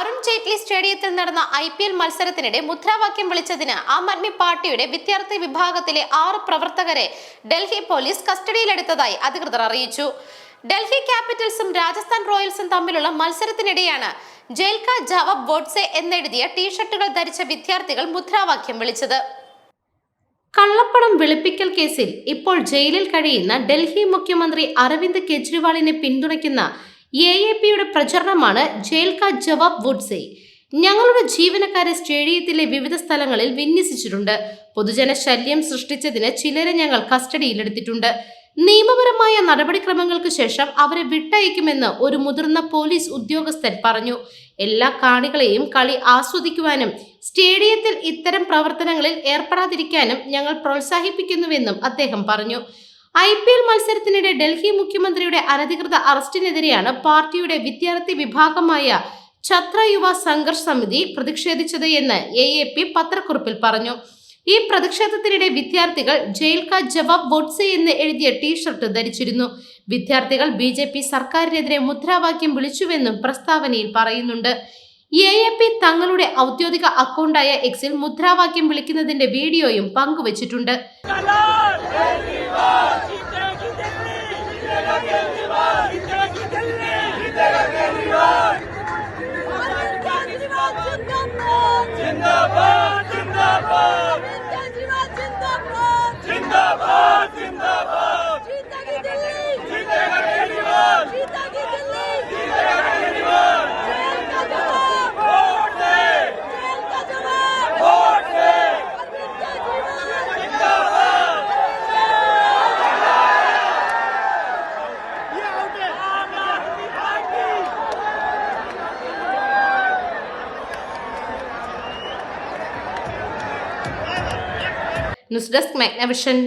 അരുൺ ജെയ്റ്റ്ലി സ്റ്റേഡിയത്തിൽ നടന്ന IPL മത്സരത്തിനിടെ മുദ്രാവാക്യം വിളിച്ചതിന് ആം ആദ്മി പാർട്ടിയുടെ വിദ്യാർത്ഥി വിഭാഗത്തിലെ 6 പ്രവർത്തകരെ ഡൽഹി പോലീസ് കസ്റ്റഡിയിലെടുത്തതായി അധികൃതർ അറിയിച്ചു. ഡൽഹി ക്യാപിറ്റൽസും രാജസ്ഥാൻ റോയൽസും തമ്മിലുള്ള മത്സരത്തിനിടെയാണ് ജയിൽ കാ ജവാബ് ഗോഡ്സെ എന്നെഴുതിയ ടീഷർട്ടുകൾ ധരിച്ച വിദ്യാർത്ഥികൾ മുദ്രാവാക്യം വിളിച്ചത്. കള്ളപ്പണം വെളുപ്പിക്കൽ കേസിൽ ഇപ്പോൾ ജയിലിൽ കഴിയുന്ന ഡൽഹി മുഖ്യമന്ത്രി അരവിന്ദ് കെജ്രിവാളിനെ പിന്തുണയ്ക്കുന്ന AAPയുടെ പ്രചരണമാണ് ജയിൽ കാ ജവാബ് ഗോഡ്സെ. ഞങ്ങളുടെ ജീവനക്കാരെ സ്റ്റേഡിയത്തിലെ വിവിധ സ്ഥലങ്ങളിൽ വിന്യസിച്ചിട്ടുണ്ട്. പൊതുജന ശല്യം സൃഷ്ടിച്ചതിന് ചിലരെ ഞങ്ങൾ കസ്റ്റഡിയിലെടുത്തിട്ടുണ്ട്. നിയമപരമായ നടപടിക്രമങ്ങൾക്ക് ശേഷം അവരെ വിട്ടയക്കുമെന്ന് ഒരു മുതിർന്ന പോലീസ് ഉദ്യോഗസ്ഥൻ പറഞ്ഞു. എല്ലാ കാണികളെയും കളി ആസ്വദിക്കുവാനും സ്റ്റേഡിയത്തിൽ ഇത്തരം പ്രവർത്തനങ്ങളിൽ ഏർപ്പെടാതിരിക്കാനും ഞങ്ങൾ പ്രോത്സാഹിപ്പിക്കുന്നുവെന്നും അദ്ദേഹം പറഞ്ഞു. IPL മത്സരത്തിനിടെ ഡൽഹി മുഖ്യമന്ത്രിയുടെ അനധികൃത അറസ്റ്റിനെതിരെയാണ് പാർട്ടിയുടെ വിദ്യാർത്ഥി വിഭാഗമായ ഛത്ര യുവ സംഘർഷ് സമിതി പ്രതിഷേധിച്ചത് എന്ന് AAP പത്രക്കുറിപ്പിൽ പറഞ്ഞു. ഈ പ്രതിഷേധത്തിനിടെ വിദ്യാർത്ഥികൾ ജയിൽ കാ ജവാബ് ഗോഡ്സെ എന്ന് എഴുതിയ ടീഷർട്ട് ധരിച്ചിരുന്നു. വിദ്യാർത്ഥികൾ BJP സർക്കാരിനെതിരെ മുദ്രാവാക്യം വിളിച്ചുവെന്നും പ്രസ്താവനയിൽ പറയുന്നുണ്ട്. AAP തങ്ങളുടെ ഔദ്യോഗിക അക്കൗണ്ടായ Xൽ മുദ്രാവാക്യം വിളിക്കുന്നതിന്റെ വീഡിയോയും പങ്കുവച്ചിട്ടുണ്ട്. News desk Magnavision.